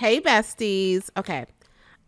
Hey, besties. Okay.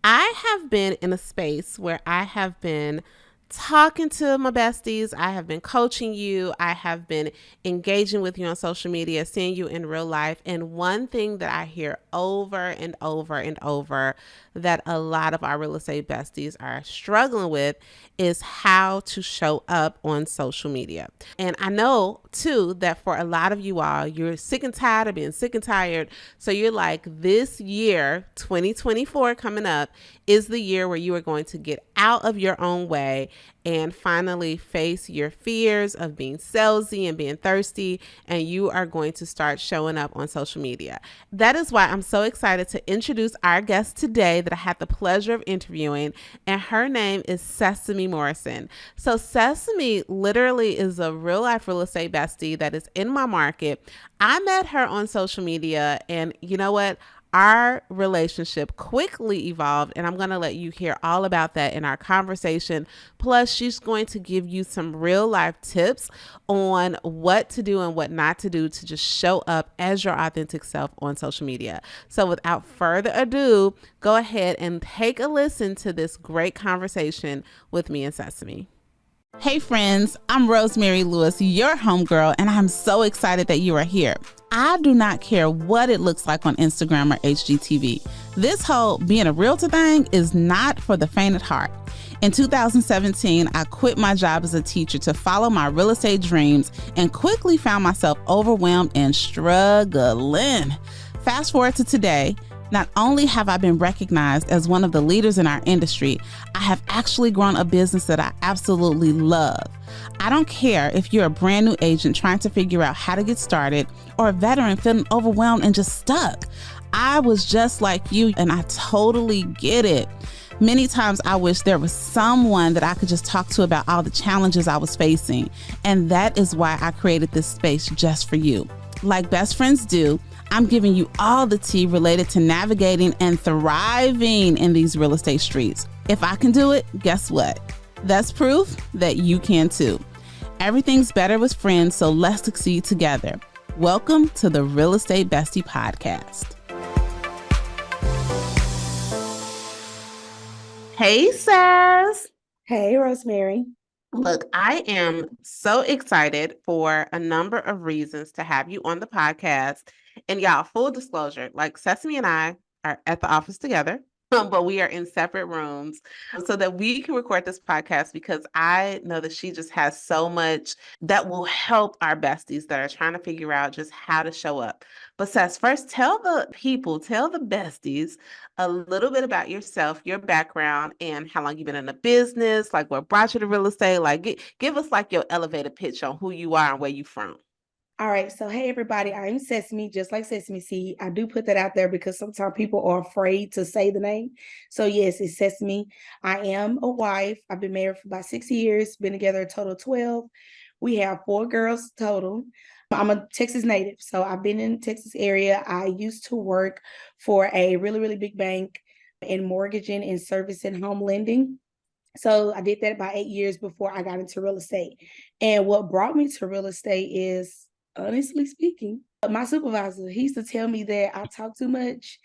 I have been in a space where I have been talking to my besties. I have been coaching you. I have been engaging with you on social media, seeing you in real life. And one thing that I hear over and over and over that a lot of our real estate besties are struggling with is how to show up on social media. And I know too that for a lot of you all, you're sick and tired of being sick and tired. So you're like, this year, 2024 coming up, is the year where you are going to get out of your own way and finally face your fears of being salesy and being thirsty, and you are going to start showing up on social media. That is why I'm so excited to introduce our guest today that I had the pleasure of interviewing, and her name is Sesame Morrison. So Sesame literally is a real life real estate bestie that is in my market. I met her on social media, and you know what? Our relationship quickly evolved, and I'm going to let you hear all about that in our conversation. Plus, she's going to give you some real life tips on what to do and what not to do to just show up as your authentic self on social media. So without further ado, go ahead and take a listen to this great conversation with me and Sesame. Hey friends, I'm Rosemary Lewis, your homegirl, and I'm so excited that you are here. I do not care what it looks like on Instagram or HGTV. This whole being a realtor thing is not for the faint at heart. In 2017, I quit my job as a teacher to follow my real estate dreams and quickly found myself overwhelmed and struggling. Fast forward to today. Not only have I been recognized as one of the leaders in our industry, I have actually grown a business that I absolutely love. I don't care if you're a brand new agent trying to figure out how to get started or a veteran feeling overwhelmed and just stuck. I was just like you, and I totally get it. Many times I wish there was someone that I could just talk to about all the challenges I was facing. And that is why I created this space just for you. Like best friends do, I'm giving you all the tea related to navigating and thriving in these real estate streets. If I can do it, guess what? That's proof that you can too. Everything's better with friends, so let's succeed together. Welcome to the Real Estate Bestie Podcast. Hey, Sass. Hey, Rosemary. Look, I am so excited for a number of reasons to have you on the podcast. And y'all, full disclosure, like Sesame and I are at the office together, but we are in separate rooms so that we can record this podcast because I know that she just has so much that will help our besties that are trying to figure out just how to show up. But Sess, first tell the besties a little bit about yourself, your background, and how long you've been in the business, like what brought you to real estate. Like give us like your elevator pitch on who you are and where you from. All right. So, hey, everybody. I'm Sesame, just like Sesame Seed. I do put that out there because sometimes people are afraid to say the name. So, yes, it's Sesame. I am a wife. I've been married for about 6 years, been together a total of 12. We have 4 girls total. I'm a Texas native. So, I've been in the Texas area. I used to work for a really, really big bank in mortgaging and servicing home lending. So I did that about 8 years before I got into real estate. And what brought me to real estate is, honestly speaking, my supervisor, he used to tell me that I talk too much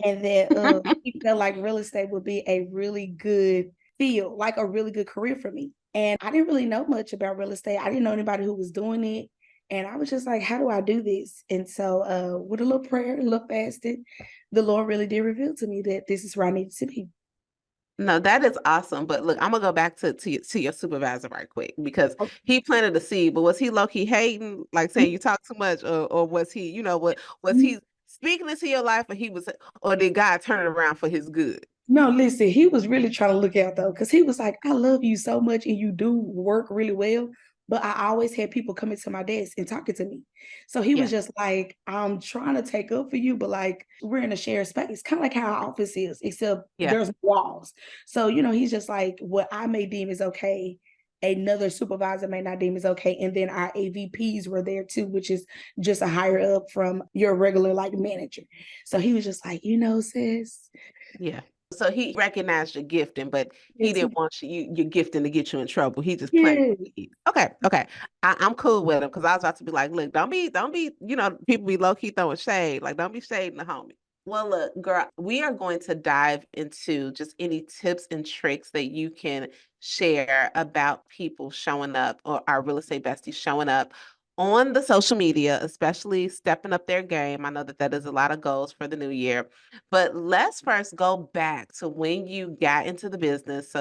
and that he felt like real estate would be a really good field, like a really good career for me. And I didn't really know much about real estate. I didn't know anybody who was doing it. And I was just like, how do I do this? And so with a little prayer, a little fasting, the Lord really did reveal to me that this is where I needed to be. No, that is awesome. But look, I'm gonna go back to your supervisor right quick because he planted the seed, but was he low-key hating, like saying you talk too much, or was he, what was he speaking into your life, or did God turn it around for his good? No, listen, he was really trying to look out though, because he was like, I love you so much and you do work really well. But I always had people coming to my desk and talking to me. So he was Yeah, just like, I'm trying to take up for you, but like we're in a shared space, kind of like how our office is, except yeah. there's walls. So, he's just like, what I may deem is okay, another supervisor may not deem is okay. And then our AVPs were there too, which is just a higher up from your regular like manager. So he was just like, sis. Yeah. So he recognized your gifting, but he Yes, didn't want your gifting to get you in trouble. He just planted yeah. the seed. Okay, okay. I'm cool with him because I was about to be like, look, don't be, people be low key throwing shade. Like, don't be shading the homie. Well, look, girl, we are going to dive into just any tips and tricks that you can share about people showing up or our real estate besties showing up on the social media, especially stepping up their game. I know that that is a lot of goals for the new year, but let's first go back to when you got into the business.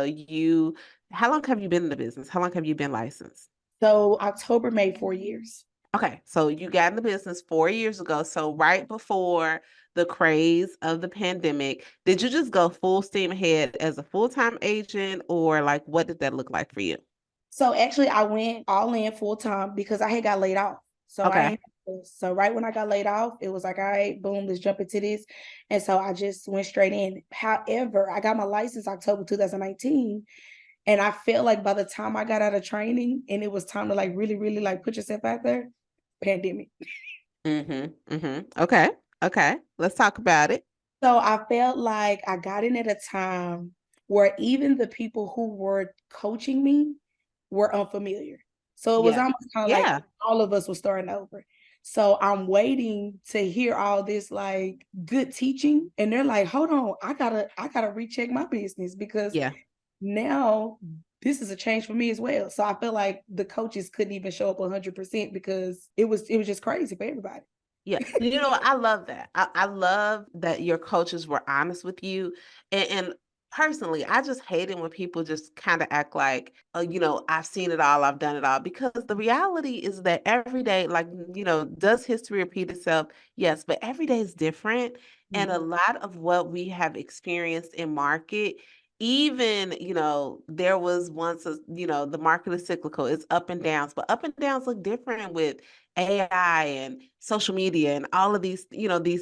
How long have you been in the business? How long have you been licensed? So October made 4 years. Okay, so you got in the business 4 years ago. So right before the craze of the pandemic, did you just go full steam ahead as a full-time agent, or like what did that look like for you? So actually, I went all in full time because I had got laid off. So I Okay. ain't- so right when I got laid off, it was like, all right, boom, let's jump into this. And so I just went straight in. However, I got my license October 2019. And I felt like by the time I got out of training and it was time to like really, really like put yourself out there, pandemic. Mm-hmm. Mm-hmm. Okay. Okay. Let's talk about it. So I felt like I got in at a time where even the people who were coaching me were unfamiliar. So it was Yeah. almost kind of like Yeah. all of us were starting over. So I'm waiting to hear all this like good teaching. And they're like, hold on, I gotta recheck my business because Yeah. now this is a change for me as well. So I feel like the coaches couldn't even show up 100% because it was just crazy for everybody. Yeah, you know, I love that. I love that your coaches were honest with you. And personally, I just hate it when people just kind of act like, I've seen it all, I've done it all. Because the reality is that every day, like, does history repeat itself? Yes, but every day is different. And a Mhm. lot of what we have experienced in market, even, there was once the market is cyclical, it's up and downs, but up and downs look different with AI and social media and all of these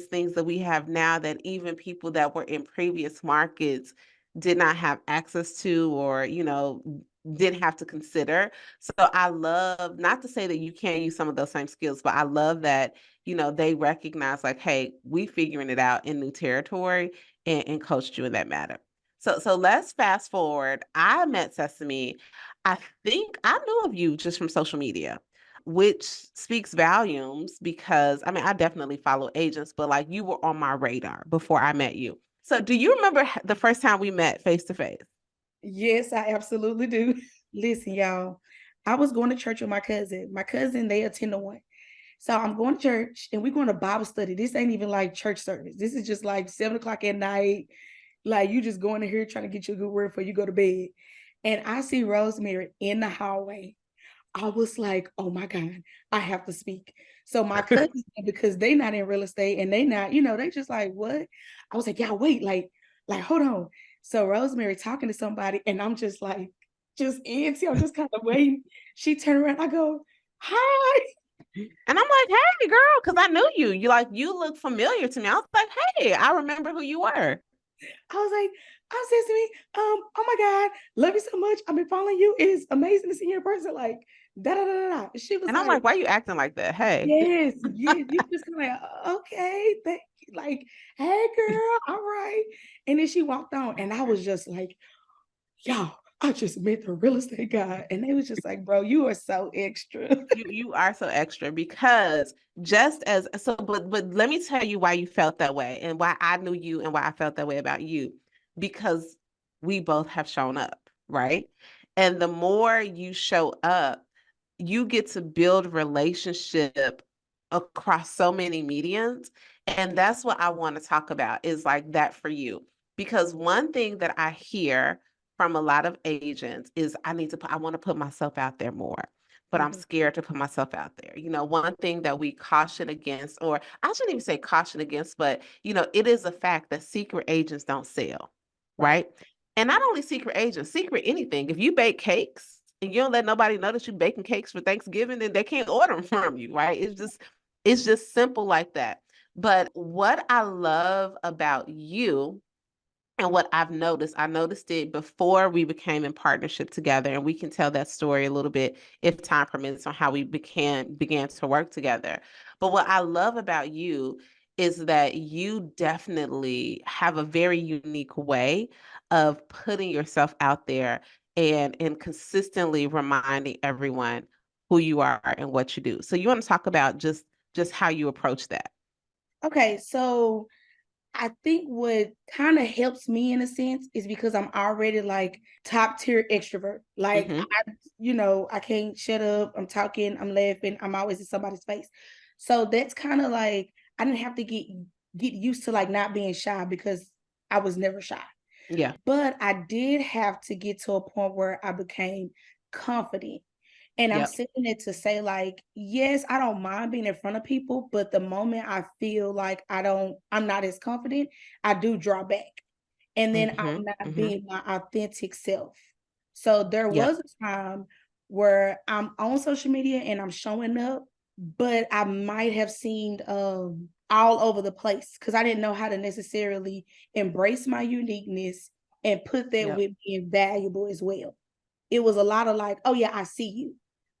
things that we have now that even people that were in previous markets did not have access to or, didn't have to consider. So I love, not to say that you can't use some of those same skills, but I love that, they recognize like, hey, we figuring it out in new territory and coached you in that matter. So let's fast forward. I met Sesame. I think I knew of you just from social media, which speaks volumes because I mean, I definitely follow agents, but like you were on my radar before I met you. So, do you remember the first time we met face to face? Yes, I absolutely do. Listen, y'all, I was going to church with my cousin. My cousin, they attend the one. So I'm going to church and we're going to Bible study. This ain't even like church service. This is just like 7 o'clock at night. Like you just going to here trying to get you a good word before you go to bed. And I see Rosemary in the hallway. I was like, oh my God, I have to speak. So my cousins, because they not in real estate and they not, they just like, what? I was like, yeah, wait, hold on. So Rosemary talking to somebody, and I'm just like, just antsy. I'm just kind of waiting. She turned around. I go, hi. And I'm like, hey, girl, because I knew you. You look familiar to me. I was like, hey, I remember who you were. I was like, I'm Sesame. Oh my God, love you so much. I've been following you. It is amazing to see you in person. Like, da da da da. She was And I'm like, like, why are you acting like that? Hey. yes, yes. You just kind of like, okay, thank you. Like, hey, girl, all right. And then she walked on, and I was just like, yo, I just met the real estate guy. And they was just like, bro, you are so extra. You are so extra because just as so but let me tell you why you felt that way and why I knew you and why I felt that way about you because we both have shown up, right? And the more you show up, you get to build relationship across so many mediums. And that's what I want to talk about is like that for you. Because one thing that I hear from a lot of agents is I want to put myself out there more, but I'm Mhm. scared to put myself out there. One thing that we caution against, or I shouldn't even say caution against, but it is a fact that secret agents don't sell, Right. right? And not only secret agents, secret anything. If you bake cakes and you don't let nobody know that you're baking cakes for Thanksgiving, then they can't order them from you, right? It's just simple like that. But what I love about you and what I noticed it before we became in partnership together, and we can tell that story a little bit if time permits on how we began to work together. But what I love about you is that you definitely have a very unique way of putting yourself out there and consistently reminding everyone who you are and what you do. So you want to talk about just how you approach that. Okay, so I think what kind of helps me in a sense is because I'm already like top tier extrovert. Like Mm-hmm. I can't shut up. I'm talking, I'm laughing, I'm always in somebody's face. So that's kind of like I didn't have to get used to like not being shy because I was never shy. Yeah. But I did have to get to a point where I became confident. And I'm Yep. saying it to say, like, yes, I don't mind being in front of people, but the moment I feel like I'm not as confident, I do draw back. And then Mm-hmm. I'm not Mm-hmm. being my authentic self. So there Yep. was a time where I'm on social media and I'm showing up, but I might have seemed all over the place because I didn't know how to necessarily embrace my uniqueness and put that Yep. with being valuable as well. It was a lot of like, oh yeah, I see you,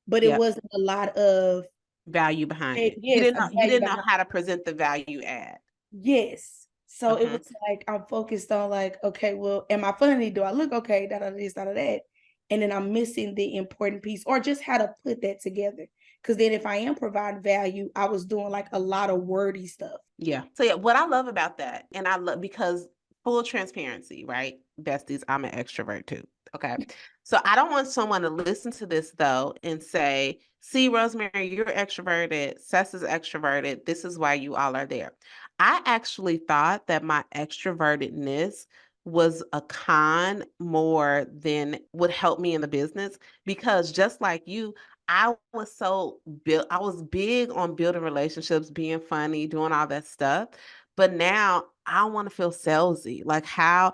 but it Yep. wasn't a lot of Value behind it. You yes, didn't a know you value didn't know behind how to present the value add. yes. So it Uh-huh. was like I'm focused on like, okay, well, am I funny? Do I look okay? Da da this, da da that. And then I'm missing the important piece, or just how to put that together. Because then if I am providing value, I was doing like a lot of wordy stuff. Yeah. So yeah, what I love about that, and I love because full transparency, right? Besties, I'm an extrovert too. Okay. So I don't want someone to listen to this though and say, see, Rosemary, you're extroverted, Sess is extroverted. This is why you all are there. I actually thought that my extrovertedness was a con more than would help me in the business because just like you, I was big on building relationships, being funny, doing all that stuff. But now I want to feel salesy. Like how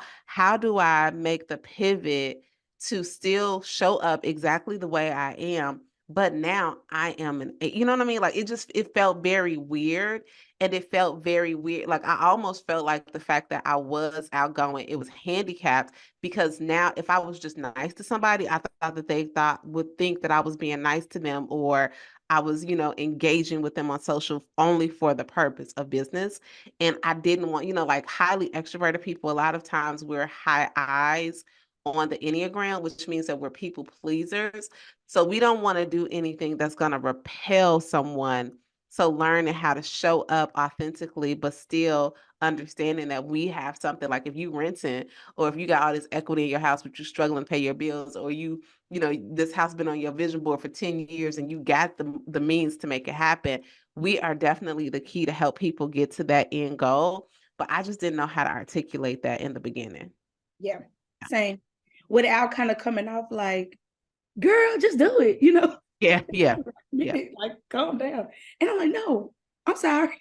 do I make the pivot to still show up exactly the way I am? But now I am you know what I mean? Like it felt very weird and it felt very weird. Like I almost felt like the fact that I was outgoing, it was handicapped because now if I was just nice to somebody, I thought that they thought would think that I was being nice to them or I was, engaging with them on social only for the purpose of business. And I didn't want, like highly extroverted people, a lot of times we're high eyes on the Enneagram, which means that we're people pleasers. So we don't want to do anything that's going to repel someone. So learning how to show up authentically, but still understanding that we have something like if you renting or if you got all this equity in your house, but you're struggling to pay your bills, or this house been on your vision board for 10 years and you got the means to make it happen. We are definitely the key to help people get to that end goal. But I just didn't know how to articulate that in the beginning. Yeah, same. Without kind of coming off like, girl, just do it, Yeah, yeah, yeah, like calm down. And I'm like, no, I'm sorry.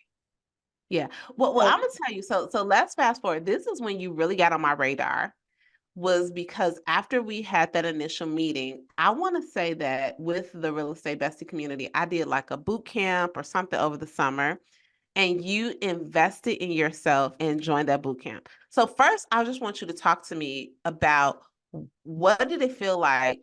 yeah. Well, So I'm gonna tell you. So let's fast forward. This is when you really got on my radar. Was because after we had that initial meeting, I want to say that with the real estate bestie community, I did like a boot camp or something over the summer, and you invested in yourself and joined that boot camp. So first, I just want you to talk to me about what did it feel like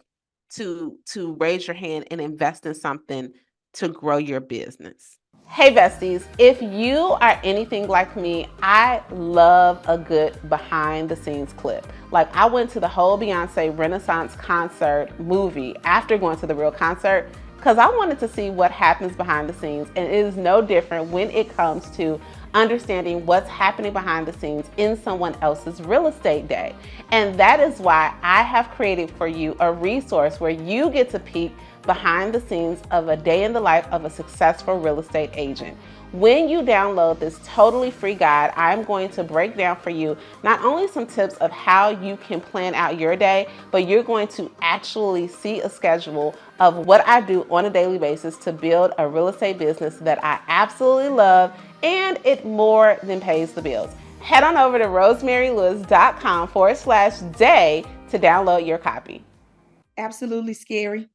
to raise your hand and invest in something to grow your business. Hey besties, if you are anything like me, I love a good behind the scenes clip. Like I went to the whole Beyonce Renaissance concert movie after going to the real concert because I wanted to see what happens behind the scenes, and it is no different when it comes to understanding what's happening behind the scenes in someone else's real estate day. And that is why I have created for you a resource where you get to peek behind the scenes of a day in the life of a successful real estate agent. When you download this totally free guide, I'm going to break down for you not only some tips of how you can plan out your day, but you're going to actually see a schedule of what I do on a daily basis to build a real estate business that I absolutely love, and it more than pays the bills. Head on over to rosemarylewis.com/day to download your copy. absolutely scary.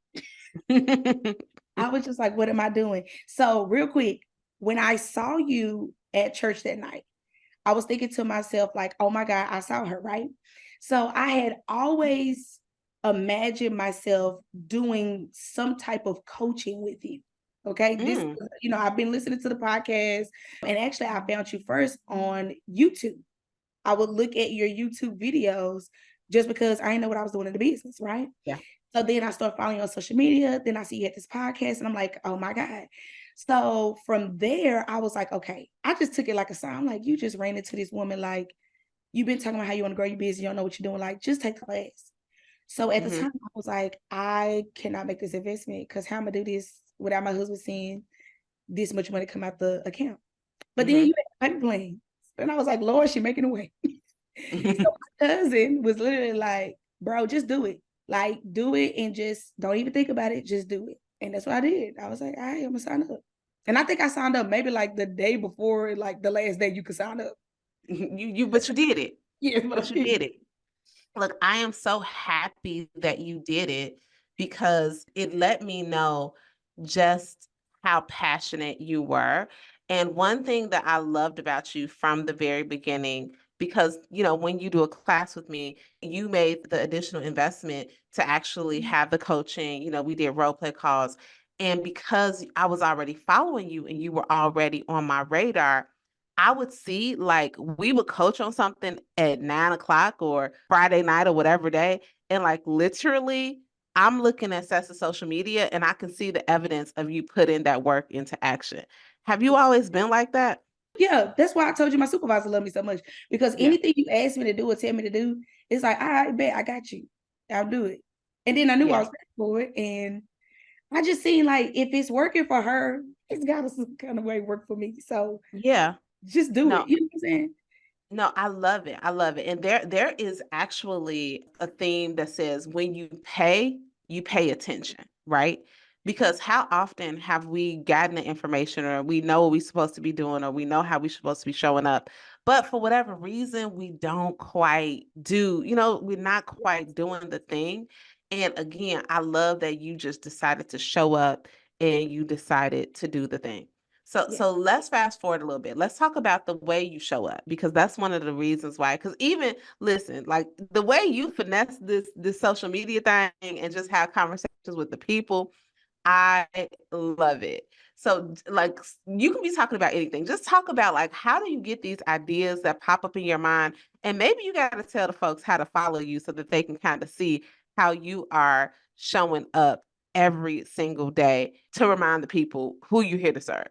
I was just like, what am I doing? So, real quick, when I saw you at church that night, I was thinking to myself, like, oh my God, I saw her, right? So, I had always imagined myself doing some type of coaching with you. Okay. Mm, I've been listening to the podcast, and actually, I found you first on YouTube. I would look at your YouTube videos just because I didn't know what I was doing in the business, right? yeah. So then I started following you on social media. Then I see you at this podcast, and I'm like, oh my God. So from there, I was like, okay, I just took it like a sign. I'm like, you just ran into this woman, like, you've been talking about how you want to grow your business, you don't know what you're doing, like, just take the class. So at the Mm-hmm. time, I was like, I cannot make this investment because how am I do this without my husband seeing this much money come out the account? But then Mm-hmm. you had a payment plan. And I was like, Lord, she making a way. So my cousin was literally like, bro, just do it. Like, do it and just don't even think about it. Just do it. And that's what I did. I was like, all right, I'm gonna sign up. And I think I signed up maybe like the day before, like the last day you could sign up. But you did it. Yeah, but I But you did. did it. Look, I am so happy that you did it because it let me know just how passionate you were. And one thing that I loved about you from the very beginning, because, when you do a class with me, you made the additional investment to actually have the coaching. We did role play calls. And because I was already following you and you were already on my radar, I would see like we would coach on something at 9 o'clock or Friday night or whatever day. And like literally, I'm looking at Sessa social media and I can see the evidence of you putting that work into action. Have you always been like that? Yeah, that's why I told you my supervisor loved me so much because Yeah. anything you ask me to do or tell me to do, it's like, I bet I got you. I'll do it. And then I knew I Yeah. was ready for it. And I just seen like if it's working for her, it's got to some kind of way work for me. So Yeah. just do it. No, You know what I'm saying? No, I love it. I love it. And there is actually a theme that says when you pay attention, right? Because how often have we gotten the information or we know what we're supposed to be doing or we know how we're supposed to be showing up, but for whatever reason, we don't quite do, we're not quite doing the thing. And again, I love that you just decided to show up and you decided to do the thing. So Yeah. so let's fast forward a little bit. Let's talk about the way you show up because that's one of the reasons why. Because even listen, like the way you finesse this social media thing and just have conversations with the people, I love it. So like you can be talking about anything. Just talk about like how do you get these ideas that pop up in your mind, and maybe you got to tell the folks how to follow you so that they can kind of see how you are showing up every single day to remind the people who you're here to serve.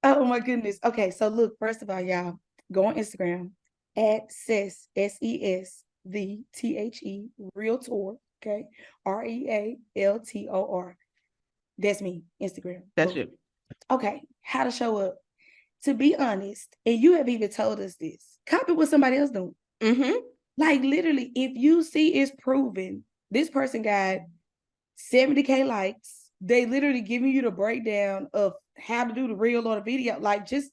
Oh my goodness. Okay, so look, first of all, y'all go on Instagram at SESVTHE realtor. Okay, REALTOR. That's me, Instagram. That's Boom. you. Okay, how to show up. To be honest, and you have even told us this, copy what somebody else doing. Mm-hmm. Like literally, if you see it's proven, this person got 70K likes. They literally giving you the breakdown of how to do the reel or the video. Like just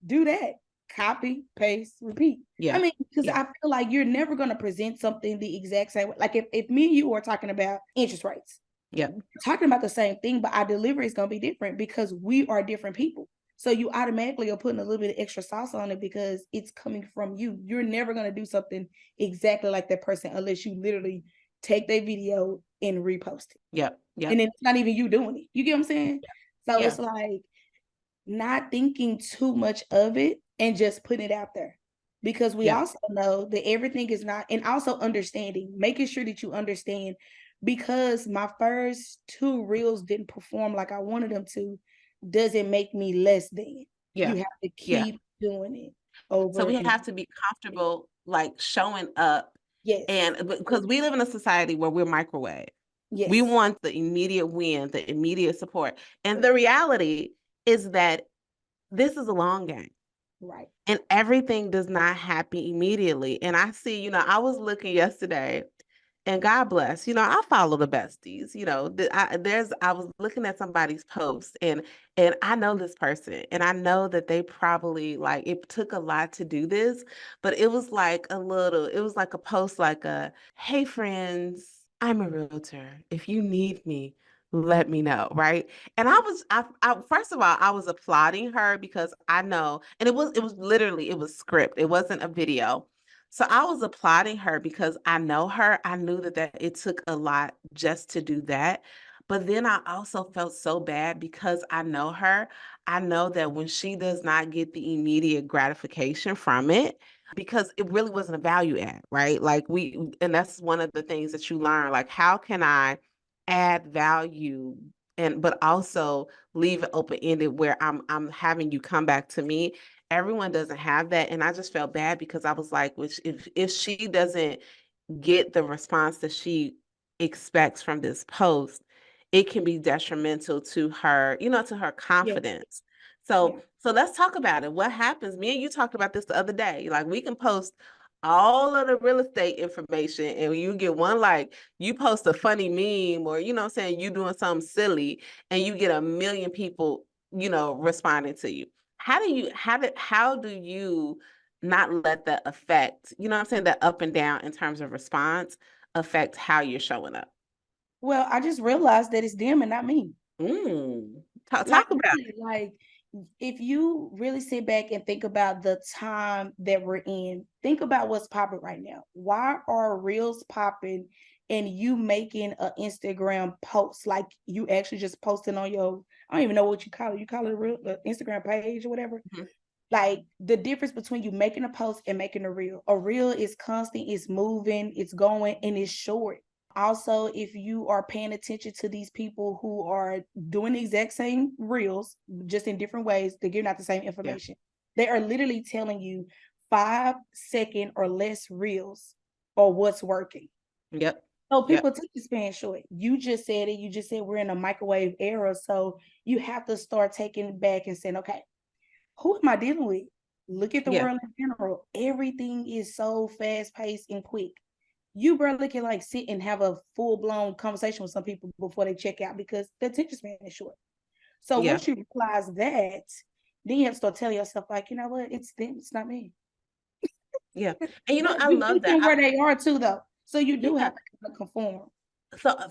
do that. Copy, paste, repeat. I Yeah. mean, because Yeah. I feel like you're never gonna present something the exact same way. Like if me and you are talking about interest rates, Yeah. talking about the same thing, but our delivery is going to be different because we are different people. So you automatically are putting a little bit of extra sauce on it because it's coming from you. You're never going to do something exactly like that person unless you literally take their video and repost it. Yeah. And Yeah. then it's not even you doing it. You get what I'm saying? So Yeah. it's like not thinking too much of it and just putting it out there. Because we Yeah. also know that everything is not, and also understanding, making sure that you understand. Because my first two reels didn't perform like I wanted them to, doesn't make me less than. Yeah. You have to Yeah. keep doing it So over we and have to be comfortable like showing up yes, and because we live in a society where we're microwave. We yes, want the immediate win, the immediate support. And the reality is that this is a long game. right. And everything does not happen immediately. And I see, I was looking yesterday and God bless, I follow the besties, I was looking at somebody's post and I know this person and I know that they probably like, it took a lot to do this, but it was like a post, like hey friends, I'm a realtor. If you need me, let me know. Right. And first of all, I was applauding her because I know, and it was literally, it was script. It wasn't a video. So I was applauding her because I know her. I knew that it took a lot just to do that. But then I also felt so bad because I know her. I know that when she does not get the immediate gratification from it, because it really wasn't a value add, right? And that's one of the things that you learn. Like, how can I add value but also leave it open-ended where I'm having you come back to me. Everyone doesn't have that. And I just felt bad because I was like, which if she doesn't get the response that she expects from this post, it can be detrimental to her, to her Yeah, confidence. yeah. So let's talk about it. What happens? Me and you talked about this the other day. Like we can post all of the real estate information and you get one like, you post a funny meme or what I'm saying, you doing something silly and you get a million people, responding to you. How do you not let that affect, what I'm saying, that up and down in terms of response affect how you're showing up? Well, I just realized that it's them and not me. Talk Like about really, like if you really sit back and think about the time that we're in, think about what's popping right now. Why are reels popping and you making an Instagram post? Like you actually just posting on your, I don't even know what you call it. You call it a real Instagram page or whatever. it. Mhm. Like the difference between you making a post and making a reel. A reel is constant, it's moving, it's going, and it's short. Also, if you are paying attention to these people who are doing the exact same reels, just in different ways, they're giving out the same Yeah. information. They are literally telling you 5 second or less reels or what's working. Yep. So Yep. people take the span short. You just said it. You just said we're in a microwave era. So you have to start taking it back and saying, okay, who am I dealing with? Look at the Yeah. world in general. Everything is so fast paced and quick. You barely can like sit and have a full blown conversation with some people before they check out because the attention span is short. So Yeah. once you realize that, then you have to start telling yourself, like, you know what, it's them, it's not me. Yeah. And But I you love meet that. them where they are too, though. So you do Yeah. have to kind of conform.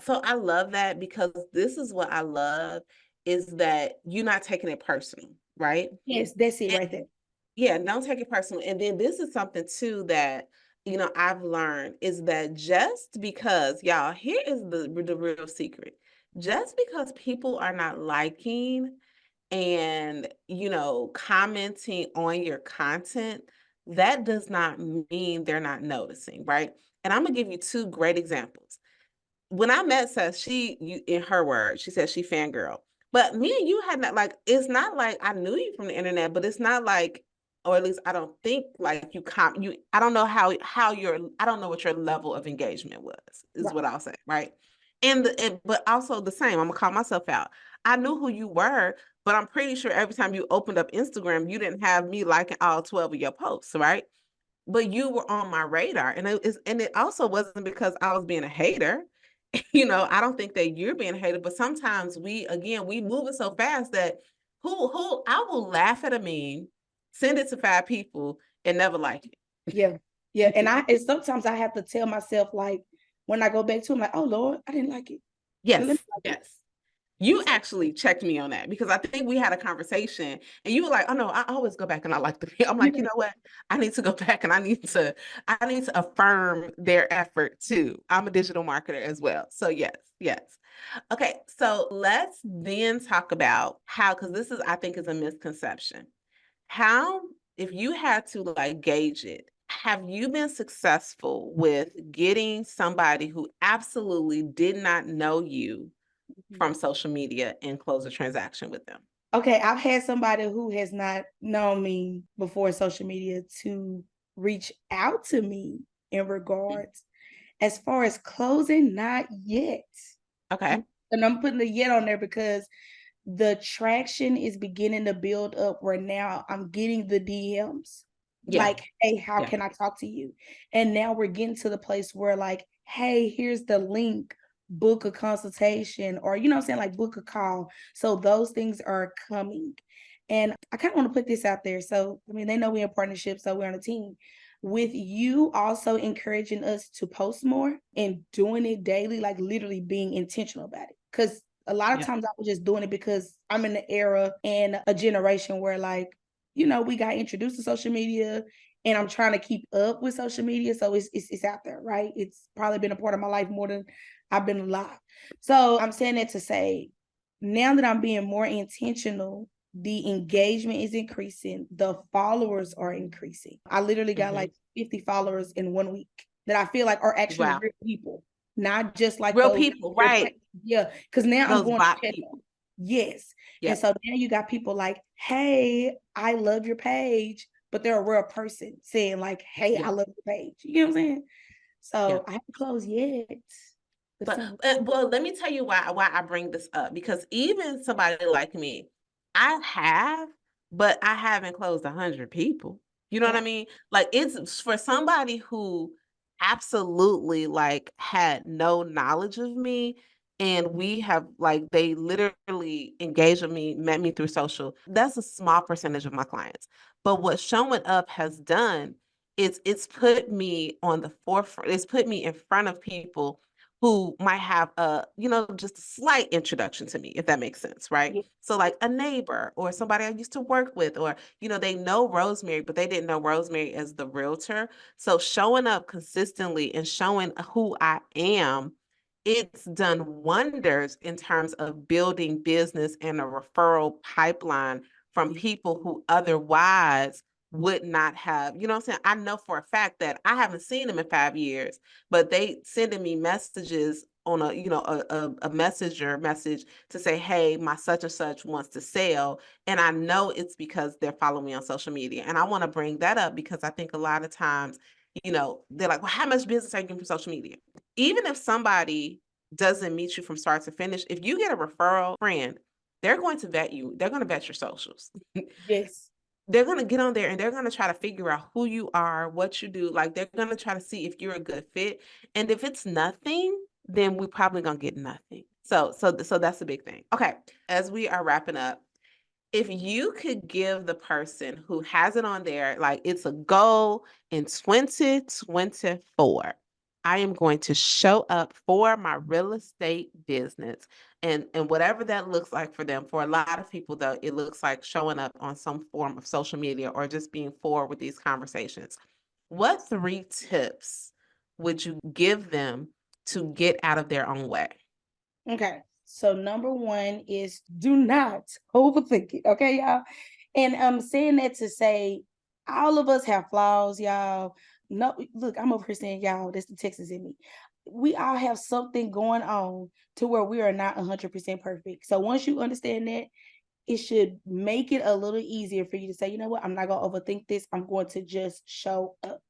So I love that because this is what I love is that you're not taking it personal, right? Yes, that's it And right there. yeah, don't take it personal. And then this is something too that I've learned is that just because y'all, here is the real secret. Just because people are not liking and commenting on your content, that does not mean they're not noticing, right? And I'm gonna give you two great examples. When I met Seth, in her words, she said she fangirl. But me and you had not, like, it's not like I knew you from the internet, but it's not like, or at least I don't think like I don't know I don't know what your level of engagement was, is Right. what I'll say, right? But also the same, I'm gonna call myself out. I knew who you were, but I'm pretty sure every time you opened up Instagram, you didn't have me liking all 12 of your posts, right? But you were on my radar. And it also wasn't because I was being a hater. I don't think that you're being hated, but sometimes we move it so fast that who I will laugh at a meme, send it to 5 people, and never like Yeah. Yeah. it. And sometimes I have to tell myself, like, when I go back to, I'm like, oh Lord, I didn't like it. Let me Yes, like it. yes. You actually checked me on that because I think we had a conversation and you were like, "Oh no, I always go back and I like the." I'm like, you Yeah. know what? I need to go back and I need to affirm their effort too. I'm a digital marketer as well. So yes, yes. Okay, so let's then talk about how, because this is, I think, is a misconception. How, if you had to like gauge it, have you been successful with getting somebody who absolutely did not know you from social media and close a transaction with them? Okay, I've had somebody who has not known me before social media to reach out to me in regards. As far as closing, not yet. Okay. And I'm putting the yet on there because the traction is beginning to build up where now I'm getting the DMs Yeah. like, hey, how Yeah. can I talk to you? And now we're getting to the place where, like, hey, here's the link, book a consultation, or you know what I'm saying, like book a call. So those things are coming. And I kind of want to put this out there. So, I mean, they know we're in partnership, so we're on a team. With you also encouraging us to post more and doing it daily, like literally being intentional about it. Because a lot of Yeah. times I was just doing it because I'm in the era and a generation where, like, you know, we got introduced to social media and I'm trying to keep up with social media. So it's out there, right? It's probably been a part of my life more than I've been alive. So I'm saying that to say, now that I'm being more intentional, the engagement is increasing, the followers are increasing. I literally got Hmm. like 50 followers in 1 week that I feel like are actually Wow. real people, not just like Real those people, right? Yeah, because now I'm Those going to bot check them. people. Yes. And Yep. so now you got people like, hey, I love your page, but they're a real person saying, like, hey, I Yep. love your page. You know what I'm saying? So Yep. I haven't closed yet. But it's But on. well, let me tell you why I bring this up, because even somebody like me, I have, but I haven't closed 100 people. You know what I Right. mean? Like, it's for somebody who absolutely like had no knowledge of me, and we have like they literally engaged with me, met me through social. That's a small percentage of my clients. But what showing up has done is it's put me on the forefront. It's put me in front of people who might have a, just a slight introduction to me, if that makes sense, right? Yeah. So like a neighbor or somebody I used to work with, or, they know Rosemary, but they didn't know Rosemary as the realtor. So showing up consistently and showing who I am, it's done wonders in terms of building business and a referral pipeline from Yeah. people who otherwise would not have, you know what I'm saying? I know for a fact that I haven't seen them in 5 years, but they sending me messages on a messenger message to say, hey, my such and such wants to sell. And I know it's because they're following me on social media. And I want to bring that up because I think a lot of times, they're like, well, how much business are you getting from social media? Even if somebody doesn't meet you from start to finish, if you get a referral friend, they're going to vet you. They're going to vet your socials. Yes. They're going to get on there and they're going to try to figure out who you are, what you do. Like, they're going to try to see if you're a good fit. And if it's nothing, then we're probably going to get nothing. So that's a big thing. Okay. As we are wrapping up, if you could give the person who has it on there, like it's a goal in 2024, I am going to show up for my real estate business. And whatever that looks like for them. For a lot of people, though, it looks like showing up on some form of social media or just being forward with these conversations. What 3 tips would you give them to get out of their own way? Okay. So number one is do not overthink it. Okay, y'all. And I'm saying that to say all of us have flaws, y'all. No, look, I'm over here saying y'all, that's the Texas in me. We all have something going on to where we are not 100% perfect. So once you understand that, it should make it a little easier for you to say, you know what, I'm not going to overthink this. I'm going to just show up.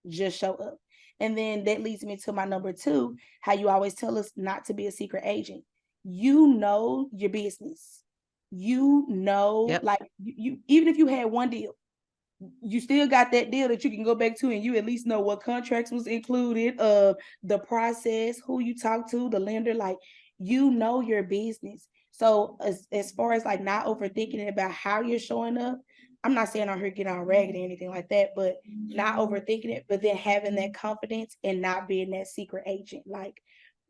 Just show up. And then that leads me to my number two, how you always tell us not to be a secret agent. You know your business. You know, Yep. like you even if you had one deal, you still got that deal that you can go back to, and you at least know what contracts was included, the process, who you talk to, the lender, like you know your business. So as far as like not overthinking about how you're showing up, I'm not saying I'm here getting all ragged or anything like that, but not overthinking it, but then having that confidence and not being that secret agent. Like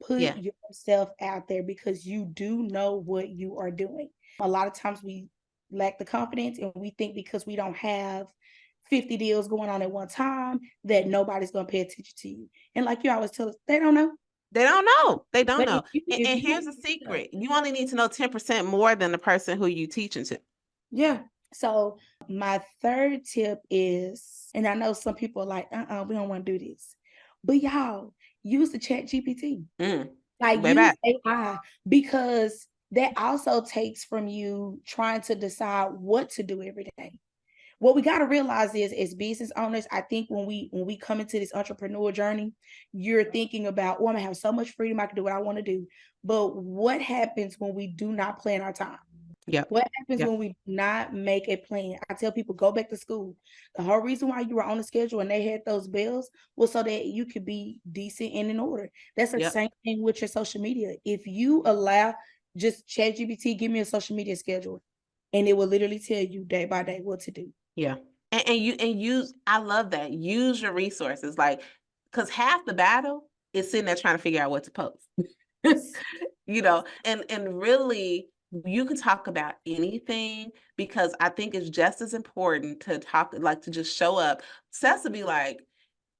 put Yeah. yourself out there because you do know what you are doing. A lot of times we lack the confidence and we think because we don't have 50 deals going on at one time that nobody's going to pay attention to you. And like you always tell us, they don't know. They don't know. They don't But know. And, if and you, here's a secret. You only need to know 10% more than the person who you teaching to. yeah. So my third tip is, and I know some people are like, we don't want to do this. But y'all use the chat GPT. Mm. Like Baby. use AI because that also takes from you trying to decide what to do every day. What we got to realize is as business owners, I think when we come into this entrepreneur journey, you're thinking about, oh, I'm gonna have so much freedom, I can do what I want to do. But what happens when we do not plan our time? Yep. What happens Yep. when we do not make a plan? I tell people, go back to school. The whole reason why you were on the schedule and they had those bills was so that you could be decent and in order. That's the Yep. same thing with your social media. If you allow just ChatGPT, give me a social media schedule, and it will literally tell you day by day what to do. Yeah. And use, I love that. Use your resources. Like, because half the battle is sitting there trying to figure out what to post. Yes. And really you can talk about anything, because I think it's just as important to talk, like to just show up. Sesame, like,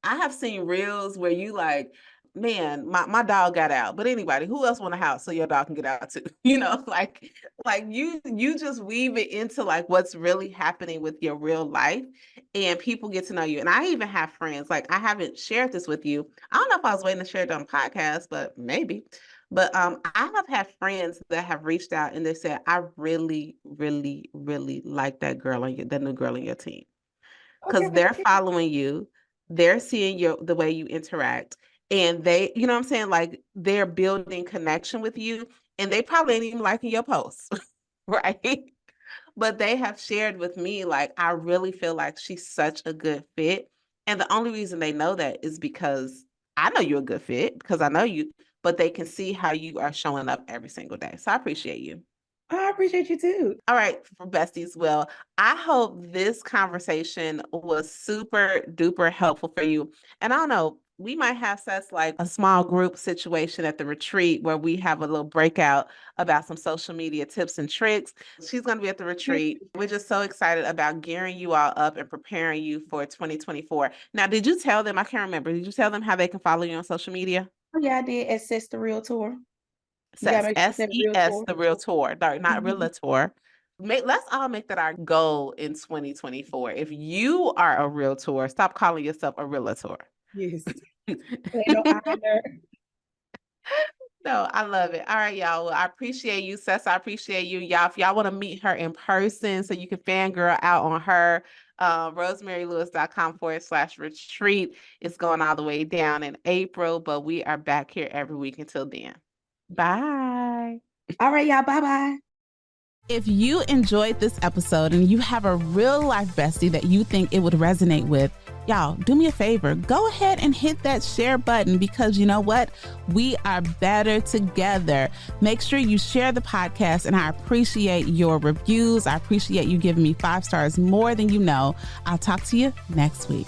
I have seen reels where you like, man, my dog got out. But anybody, who else want a house so your dog can get out too? Like you just weave it into like what's really happening with your real life, and people get to know you. And I even have friends, like I haven't shared this with you. I don't know if I was waiting to share it on the podcast, but maybe. But I have had friends that have reached out and they said, I really, really, really like that girl on that new girl on your team. Because they're Okay. following you, they're seeing the way you interact, and they, you know what I'm saying? Like they're building connection with you, and they probably ain't even liking your posts, right? But they have shared with me, like, I really feel like she's such a good fit. And the only reason they know that is because I know you're a good fit because I know you, but they can see how you are showing up every single day. So I appreciate you. I appreciate you too. All right, for besties. Well, I hope this conversation was super duper helpful for you. And I don't know, we might have such like a small group situation at the retreat where we have a little breakout about some social media tips and tricks. She's going to be at the retreat. We're just so excited about gearing you all up and preparing you for 2024. Now, did you tell them? I can't remember. Did you tell them how they can follow you on social media? Oh, yeah, I did assess the realtor. You gotta SES, make sure you said SES, realtor. the real tour, not Mhm. realtor. Let's all make that our goal in 2024. If you are a realtor, stop calling yourself a realtor. Yes. Ain't no honor. No, I love it. All right, y'all. Well, I appreciate you, Sess. I appreciate you. Y'all, if y'all want to meet her in person so you can fangirl out on her, rosemarylewis.com/retreat. It's going all the way down in April, but we are back here every week until then. Bye. All right, y'all. Bye-bye. If you enjoyed this episode and you have a real life bestie that you think it would resonate with, y'all, do me a favor. Go ahead and hit that share button because you know what? We are better together. Make sure you share the podcast, and I appreciate your reviews. I appreciate you giving me 5 stars more than you know. I'll talk to you next week.